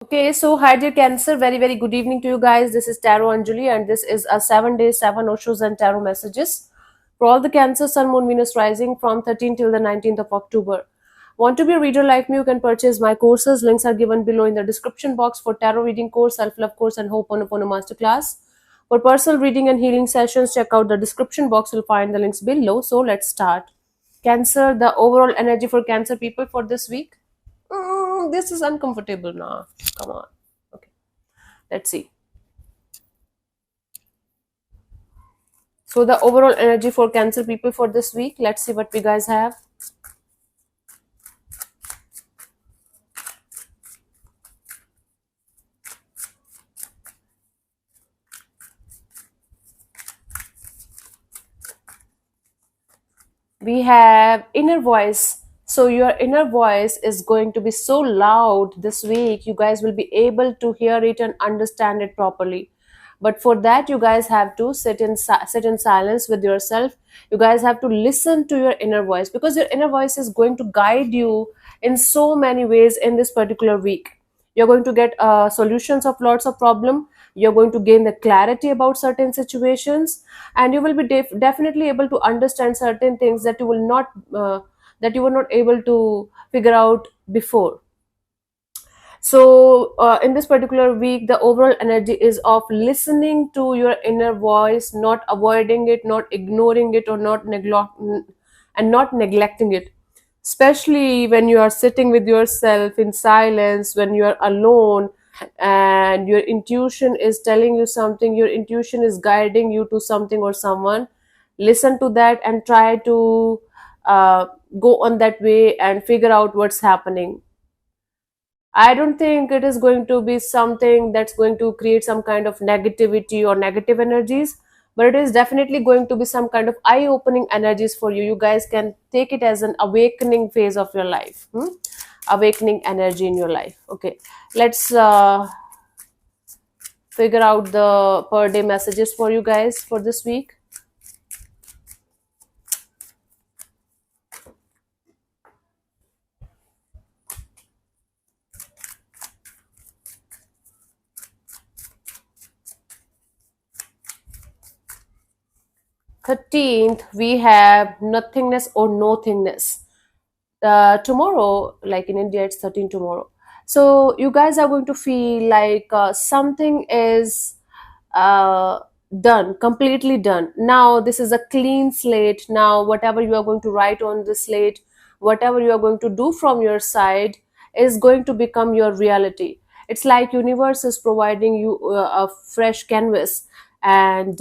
Okay, so hi dear Cancer, very good evening to you guys. This is Tarot Anjali, and this is a 7 days, 7 Oshos and Tarot messages for all the Cancer, Sun, Moon, Venus rising from 13th till the 19th of October. Want to be a reader like me? You can purchase my courses. Links are given below in the description box for tarot reading course, self-love course, and Ho'oponopono masterclass. For personal reading and healing sessions, check out the description box. You'll find the links below. So let's start. Cancer, the overall energy for Cancer people for this week. This is uncomfortable now. Come on. Okay, let's see. So the overall energy for Cancer people for this week. Let's see what we guys have. We have inner voice. So your inner voice is going to be so loud this week. You guys will be able to hear it and understand it properly. But for that, you guys have to sit in silence with yourself. You guys have to listen to your inner voice, because your inner voice is going to guide you in so many ways in this particular week. You're going to get solutions of lots of problem. You're going to gain the clarity about certain situations, and you will be definitely able to understand certain things that you were not able to figure out before. So in this particular week, the overall energy is of listening to your inner voice, not avoiding it, not ignoring it, or not neglecting it, especially when you are sitting with yourself in silence, when you are alone, and your intuition is telling you something, your intuition is guiding you to something or someone. Listen to that and try to uh, go on that way and figure out what's happening. I don't think it is going to be something that's going to create some kind of negativity or negative energies, but it is definitely going to be some kind of eye opening energies for you. You guys can take it as an awakening phase of your life, awakening energy in your life. Okay, let's figure out the per day messages for you guys for this week. 13th, we have nothingness or nothingness. Tomorrow, like in India, it's 13 tomorrow. So you guys are going to feel like something is uh, done, completely done. Now this is a clean slate. Now whatever you are going to write on the slate, whatever you are going to do from your side, is going to become your reality. It's like universe is providing you a fresh canvas, and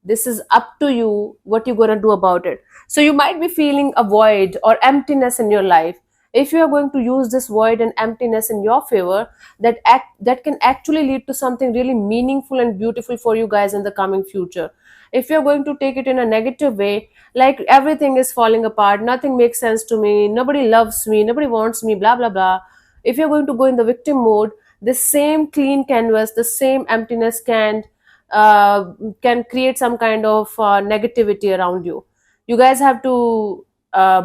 this is up to you what you're going to do about it. So you might be feeling a void or emptiness in your life. If you are going to use this void and emptiness in your favor, that can actually lead to something really meaningful and beautiful for you guys in the coming future. If you're going to take it in a negative way, like everything is falling apart, nothing makes sense to me, nobody loves me, nobody wants me, blah blah blah. If you're going to go in the victim mode, the same clean canvas, the same emptiness can create some kind of negativity around you. You guys have to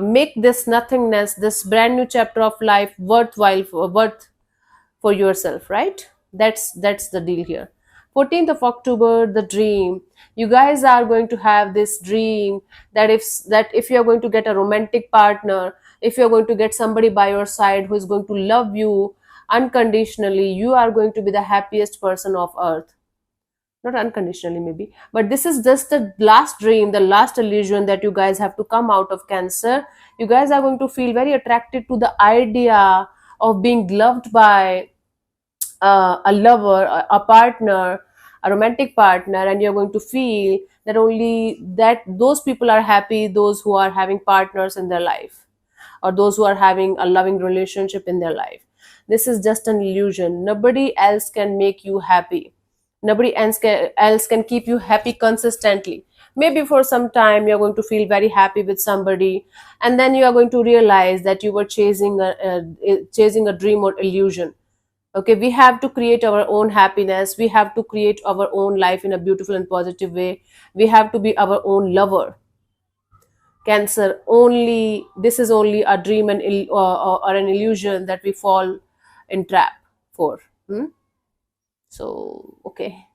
make this nothingness, this brand new chapter of life, worth for yourself, right? That's the deal here. 14th of October, the dream. You guys are going to have this dream that if you are going to get a romantic partner, if you're going to get somebody by your side who is going to love you unconditionally, you are going to be the happiest person of earth. Not unconditionally maybe, but this is just the last dream, the last illusion that you guys have to come out of. Cancer, you guys are going to feel very attracted to the idea of being loved by a lover, a partner, a romantic partner, and you're going to feel that only that those people are happy, those who are having partners in their life, or those who are having a loving relationship in their life. This is just an illusion. Nobody else can make you happy. Nobody else can keep you happy consistently. Maybe for some time you're going to feel very happy with somebody, and then you are going to realize that you were chasing a dream or illusion. Okay, we have to create our own happiness, we have to create our own life in a beautiful and positive way. We have to be our own lover. Cancer, only this is only a dream or an illusion that we fall in trap for. Hmm? So, okay.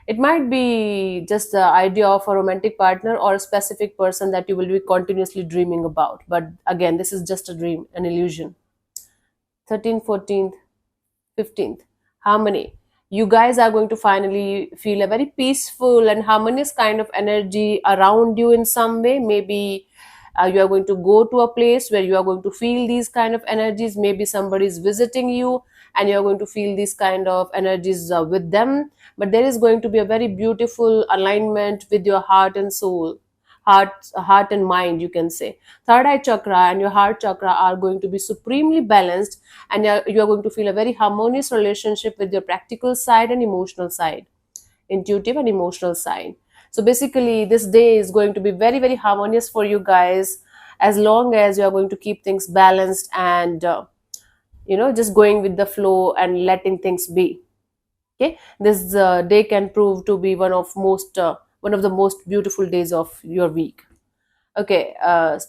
It might be just the idea of a romantic partner or a specific person that you will be continuously dreaming about. But again, this is just a dream, an illusion. 13th, 14th, 15th, harmony. You guys are going to finally feel a very peaceful and harmonious kind of energy around you in some way. Maybe you are going to go to a place where you are going to feel these kind of energies. Maybe somebody is visiting you and you are going to feel these kind of energies with them. But there is going to be a very beautiful alignment with your heart and soul, heart and mind, you can say. Third eye chakra and your heart chakra are going to be supremely balanced, and you are going to feel a very harmonious relationship with your practical side and emotional side, intuitive and emotional side. So basically this day is going to be very very harmonious for you guys, as long as you are going to keep things balanced and just going with the flow and letting things be. Okay, this day can prove to be one of the most beautiful days of your week. Okay,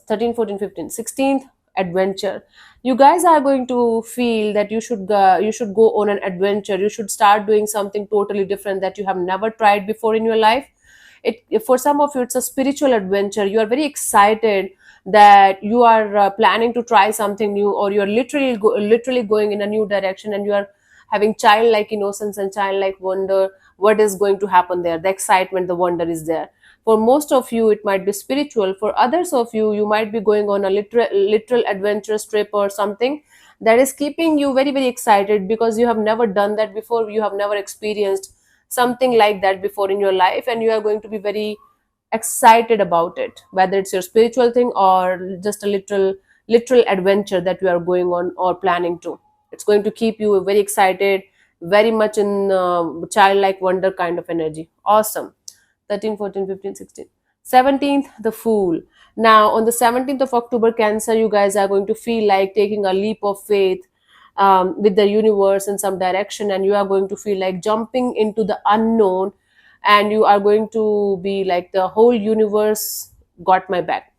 13, 14, 15, 16th, adventure. You guys are going to feel that you should go on an adventure. You should start doing something totally different that you have never tried before in your life. It for some of you it's a spiritual adventure. You are very excited that you are planning to try something new, or you are literally going in a new direction, and you are having childlike innocence and childlike wonder. What is going to happen there? The excitement, the wonder is there. For most of you it might be spiritual. For others of you, you might be going on a literal adventurous trip or something that is keeping you very very excited, because you have never done that before. You have never experienced something like that before in your life, and you are going to be very excited about it, whether it's your spiritual thing or just a literal adventure that you are going on or planning to. It's going to keep you very excited, very much in childlike wonder kind of energy. Awesome. 13, 14, 15, 16. 17th, the Fool. Now, on the 17th of October, Cancer, you guys are going to feel like taking a leap of faith with the universe in some direction, and you are going to feel like jumping into the unknown, and you are going to be like, the whole universe got my back.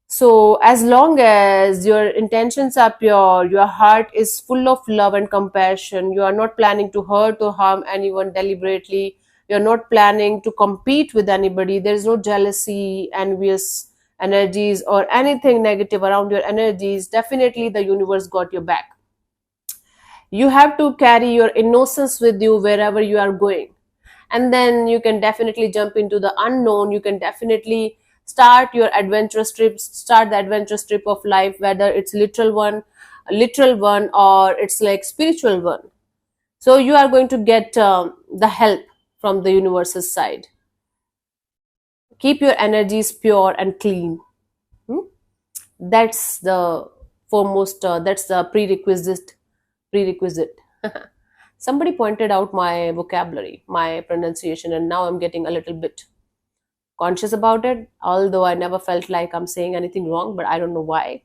So, as long as your intentions are pure, your heart is full of love and compassion, you are not planning to hurt or harm anyone deliberately, you're not planning to compete with anybody, there is no jealousy, envious energies, or anything negative around your energies, definitely the universe got your back. You have to carry your innocence with you wherever you are going, and then you can definitely jump into the unknown. You can definitely start the adventurous trip of life, whether it's literal one or it's like spiritual one. So you are going to get the help from the universe's side. Keep your energies pure and clean. Hmm? That's the foremost, that's the prerequisite. Somebody pointed out my vocabulary, my pronunciation, and now I'm getting a little bit conscious about it. Although I never felt like I'm saying anything wrong, but I don't know why.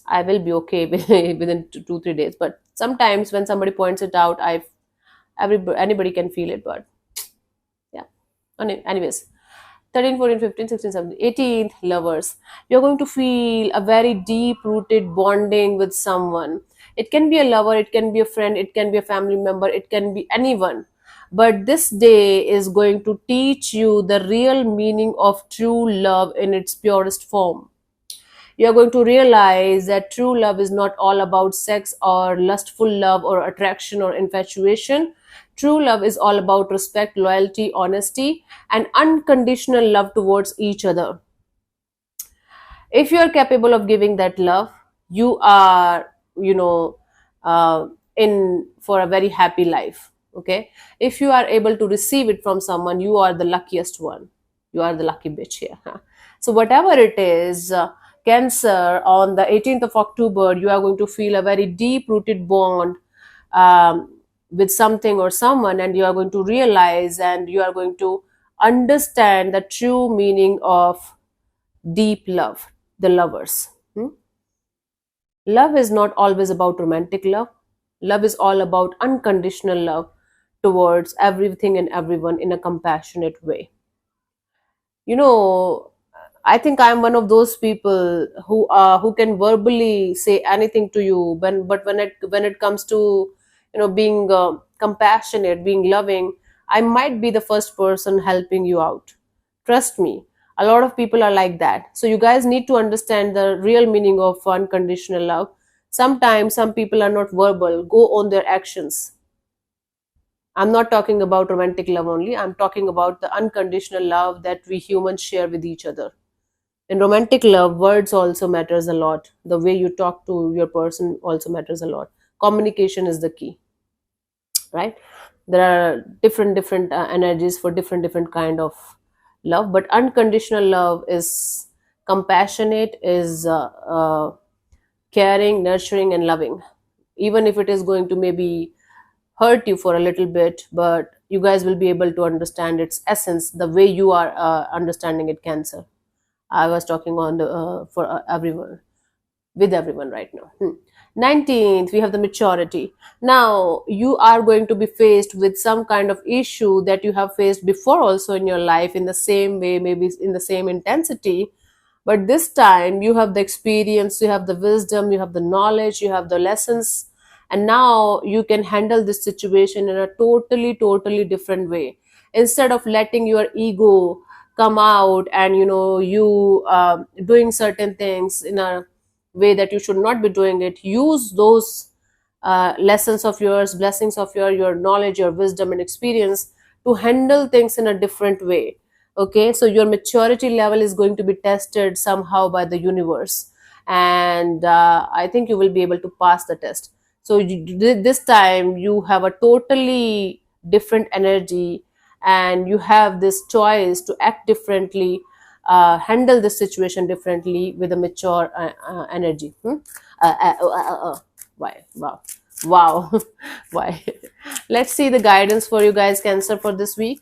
I will be okay within 2 3 days. But sometimes when somebody points it out, anybody can feel it. But yeah. Anyways, 13, 14, 15, 16, 17, 18th, lovers. You're going to feel a very deep rooted bonding with someone. It can be a lover, it can be a friend, it can be a family member, it can be anyone. But this day is going to teach you the real meaning of true love in its purest form. You're going to realize that true love is not all about sex or lustful love or attraction or infatuation. True love is all about respect, loyalty, honesty, and unconditional love towards each other. If you are capable of giving that love, you are, you know, uh, in for a very happy life. Okay. If you are able to receive it from someone, you are the luckiest one. You are the lucky bitch here. So whatever it is, Cancer, on the 18th of October, you are going to feel a very deep rooted bond with something or someone, and you are going to realize and you are going to understand the true meaning of deep love, the lovers. Hmm? Love is not always about romantic love. Love is all about unconditional love towards everything and everyone in a compassionate way. You know, I think I'm one of those people who can verbally say anything to you, but when it comes to being compassionate, being loving, I might be the first person helping you out. Trust me, a lot of people are like that. So you guys need to understand the real meaning of unconditional love. Sometimes some people are not verbal, go on their actions. I'm not talking about romantic love only. I'm talking about the unconditional love that we humans share with each other. In romantic love, words also matters a lot. The way you talk to your person also matters a lot. Communication is the key, right? There are different energies for different kind of love, but unconditional love is compassionate, is caring, nurturing, and loving. Even if it is going to maybe hurt you for a little bit, but you guys will be able to understand its essence the way you are understanding it. Cancer, I was talking on the for everyone, with everyone right now. 19th, we have the maturity. Now you are going to be faced with some kind of issue that you have faced before also in your life, in the same way, maybe in the same intensity, but this time you have the experience, you have the wisdom, you have the knowledge, you have the lessons, and now you can handle this situation in a totally different way. Instead of letting your ego come out and you doing certain things in a way that you should not be doing it, use those lessons of yours, blessings of your knowledge, your wisdom and experience to handle things in a different way. Okay, so your maturity level is going to be tested somehow by the universe, and I think you will be able to pass the test. So this time you have a totally different energy, and you have this choice to act differently, handle the situation differently with a mature energy. Why? Wow. Wow. Why? Let's see the guidance for you guys, Cancer, for this week.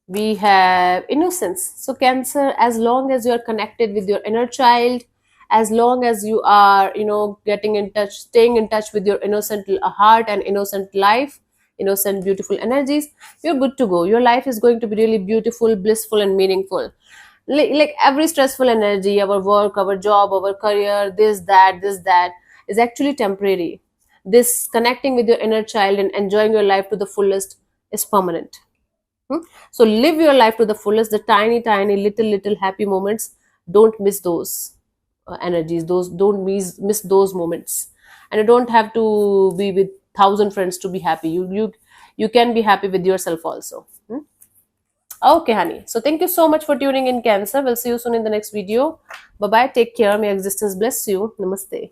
We have innocence. So Cancer, as long as you are connected with your inner child, as long as you are getting in touch, staying in touch with your innocent heart and innocent life, innocent beautiful energies, you're good to go. Your life is going to be really beautiful, blissful and meaningful. Like every stressful energy, our work, our job, our career, this that is actually temporary. This connecting with your inner child and enjoying your life to the fullest is permanent. Hmm? So live your life to the fullest. The tiny, little happy moments. Don't miss those energies. Those don't miss those moments. And you don't have to be with thousand friends to be happy. You can be happy with yourself also. Okay, honey. So thank you so much for tuning in, Cancer. We'll see you soon in the next video. Bye bye. Take care. May existence bless you. Namaste.